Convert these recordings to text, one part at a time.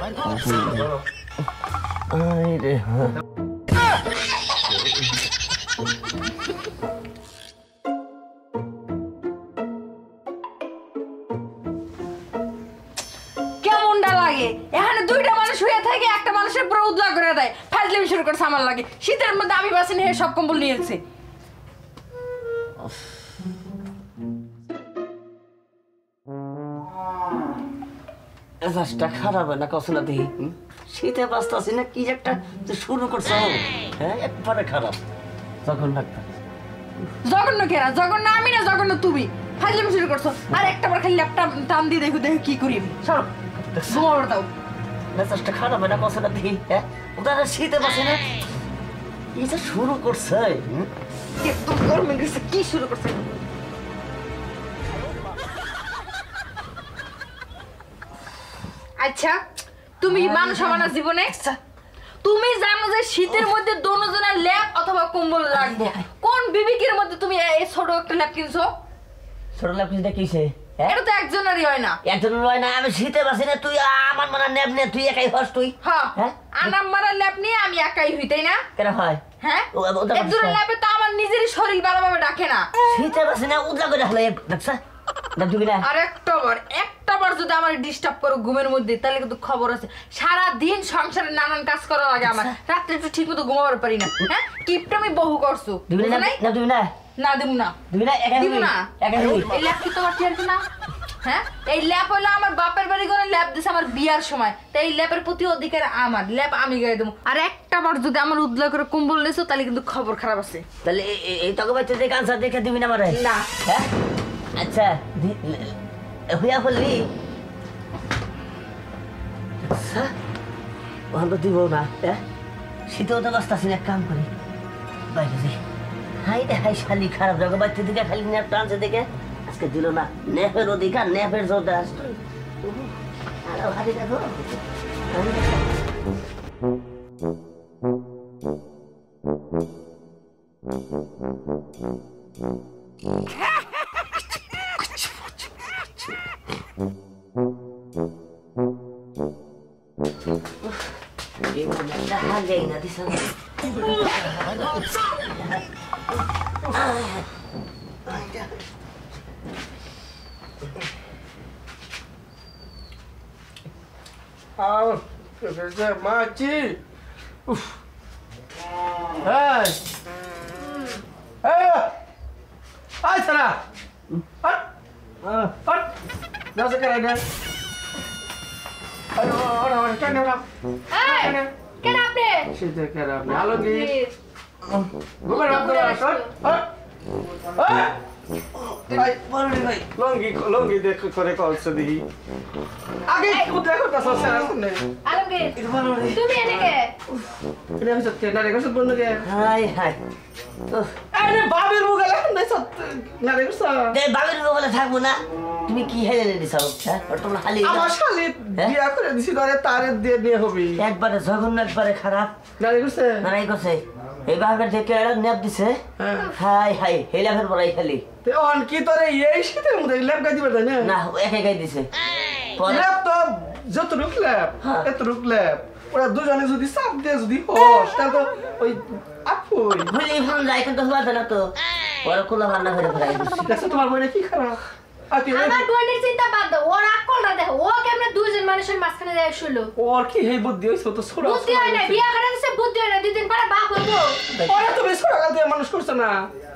কেমনটা লাগে এখানে দুইটা মানুষ শুয়ে থাকে একটা মানুষের পুরো উদলা করে দেয় ফাজলামি শুরু করছে আমার লাগে শীতের মধ্যে আমি বাসি নিয়ে সব কম্বল নিয়েছে মেজাজটা খারাপ হয় না কসলা দেখি শীতে বাঁচতেছি না কি একটা শুরু করছো হ্যাঁ একবারে খারাপ তখন লাগতো জঘন্য কেরা জঘন্য আমি না জঘন্য তুমি ফাজলামি শুরু করছো আর একটা বার খালি ল্যাপটপ টান দিয়ে দেখো দেখো কি করি আমি সরো ঘুমাবার দাও মেজাজটা খারাপ হয় না কসলা দেখি হ্যাঁ ওটা শীতে বাঁচে না কি যে শুরু করছে একদম গরমে গেছে কি শুরু করছে আচ্ছা তুমি মানুষ আমার জীবনে তুমি জানো যে শীতের মধ্যে দোনোজনের ল্যাপ অথবা কম্বল লাগবে কোন বিবেকের মধ্যে তুমি এই ছোট একটা ল্যাপ কিনছো ছোট ল্যাপ কিনতে কিসে এটা তো একজনেরই হয় না একজনের হয় না আমি শীতে বাঁচি না তুই আমার মনে ন্যাপ নে তুই একাই হস তুই হ্যাঁ আনাম মারা ল্যাপ নিয়ে আমি একাই হই তাই না কেন হয় হ্যাঁ একজনের ল্যাপে তো আমার নিজেরই শরীর ভালোভাবে ডাকে না শীতে বাঁচি না উদলা করে হলে দেখছ আর একটা বার যদি আমার ডিস্টার্ব করো ঘুমের মধ্যে তাহলে কিন্তু খবর আছে সারা দিন সংসারে নানান কাজ করা লাগে আমার রাত্রে একটু ঠিক মতো ঘুমাবার পারি না হ্যাঁ কিপটা আমি বহু করছো না দিব না দিব না এই ল্যাপ কি তোমার টিয়ার না হ্যাঁ এই ল্যাপ হলো আমার বাপের বাড়ি করে ল্যাপ দিছে আমার বিয়ার সময় তাই এই ল্যাপের প্রতি অধিকার আমার ল্যাপ আমি গায়ে দেবো আর একটা বার যদি আমার উদলা করে কম্বল নিয়েছো তাহলে কিন্তু খবর খারাপ আছে তাহলে এই তোকে বাচ্চা দেখে আনসার দেখে দিবি না আমারে না হ্যাঁ আচ্ছা হইয়া বললি ওখান তো দিব না শীতেও তো বাঁচতেছি না এক কাম করি বাইরে যাই হাই রে হাই শালি খারাপ জায়গা বাচ্চা দিকে খালি নেপ টানছে দেখে আজকে দিল না নেপের অধিকার নেপের জোর আসতো আরো ভারী দেখো Maci, hey, hey, sana, dah sekarang dah. Orang, kan orang. Hey, kenapa? Siapa kenapa? Halo Gi. Bukan aku lah, লঙ্গি দেখো করে কলছে দিই আগে কি দেখো তা সব সারা শুনে আলমগীর তুমি এনেকে এটা আমি সত্যি না রেখো সব বন্ধ কে হাই হাই আরে বাবির মুগালে না সত্যি না রেখো সব দে বাবির মুগালে থাকবো না তুমি কি হেলে দিছাও হ্যাঁ তোমরা খালি আমার শালি বিয়া করে দিছি ধরে তারে দিয়ে নিয়ে হবে একবারে জঘন্য একবারে খারাপ না রেখো না রেখো এই বাবির দেখে এরা নেপ দিছে হাই হাই হেলাফের বড়াই খালি তে অন কি তোরে এই শীতের মধ্যে ল্যাপ গাই দিবে না না একাই গাই দিছে ল্যাপ তো যত রুক ল্যাপ এত রুক ল্যাপ ওরা দুজনে যদি চাপ দিয়ে যদি হস তাহলে তো ওই আপুই ভুলি ফোন যাই কিন্তু হওয়া না তো ওরা কোলা ভান্না করে ফেলাই দিছে দেখো তোমার বইনে কি খারাপ আমার বোনের চিন্তা বাদ দাও ওর আকলটা দেখো ও কেমনে দুইজন মানুষের মাঝখানে যায় শুলো ওর কি হে বুদ্ধি হইছে তো ছোট বুদ্ধি হয় না বিয়া করে দিছে বুদ্ধি হয় না দুই দিন পরে বাপ হইবো ওরে তুমি ছোট কাল দিয়ে মানুষ করছ না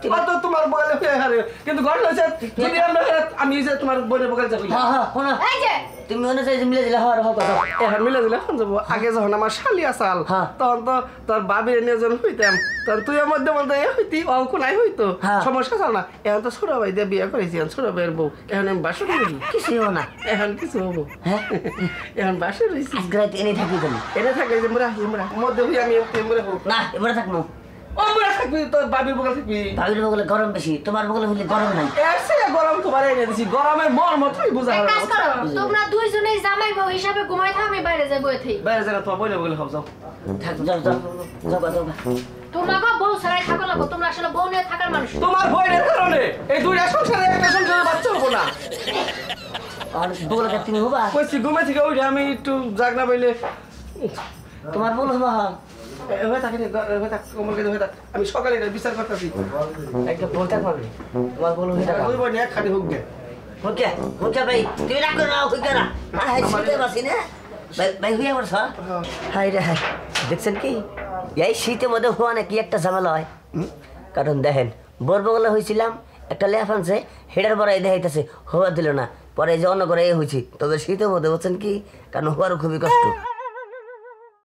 অত তোমার বগলে হয়ে হারে কিন্তু ঘর হইছে যদি আমরা আমি যে তোমার বোনের বগলে যাবো হ্যাঁ হ্যাঁ শোনো এই যে তুমি মনে চাই মিলে দিলে হওয়ার হবে এখন মিলে দিলে এখন যাবো আগে যখন আমার শালি আসাল তখন তো তোর বাবির নিয়ে যখন হইতাম তখন তুই আমার মধ্যে হইতি অঙ্কনাই হইতো সমস্যা চাল না এখন তো ছোট ভাই দিয়ে বিয়ে করেছি ছোট ভাইয়ের বউ এখন আমি বাসর করি কিছু হবো না এখন কিছু হবো হ্যাঁ এখন বাসর রয়েছি এনে থাকি তুমি এনে থাকে যে মোরা মধ্যে হই আমি মোরা হোক না এবারে থাকবো ও মোরা থাকবি তোর বাবির বগলে থাকবি বাবির বগলে গরম বেশি তোমার বগলে হইলে গরম নাই এসে গরম তোমার এনে দিছি গরমের মর্ম তুই বুঝা এক কাজ করো তোমরা দুইজনেই জামাই বউ হিসাবে ঘুমাই থাকো আমি বাইরে যাই বইতে বাইরে যা তোমার বইলে বগলে খাও যাও থাক যাও যাও যাও যাও তোমাকে বউ ছাড়াই থাকো লাগো তোমরা আসলে বউ নিয়ে থাকার মানুষ তোমার বইয়ের কারণে এই দুইটা সংসারে একটা সংসারে বাচ্চা হবো না আর বউলাকে তুমি হবা কইছি ঘুমে থেকে উঠে আমি একটু জাগনা পাইলে তোমার বউ হবা হয়ে থাকে কমল কেটে হয়ে থাক আমি সকালে এটা বিচার করতেছি একটা বলতে পারবে তোমার বউ হয়ে থাকা দুই বোন এক খালি হোক গে ওকে ওকে ভাই তুমি রাখো না ওকে না হাই শীতে বাসি না ভাই হইয়া বলছ হাই রে হাই দেখছেন কি এই শীতের মধ্যে হওয়া নাকি একটা ঝামেলা হয় কারণ দেখেন বরবগলা হয়েছিলাম একটা লেফ আনছে হেডার বড়াই দেখাইতেছে হওয়া দিল না পরে যে অন্য করে হয়েছি তবে শীতের মধ্যে বলছেন কি কারণ হওয়ারও খুবই কষ্ট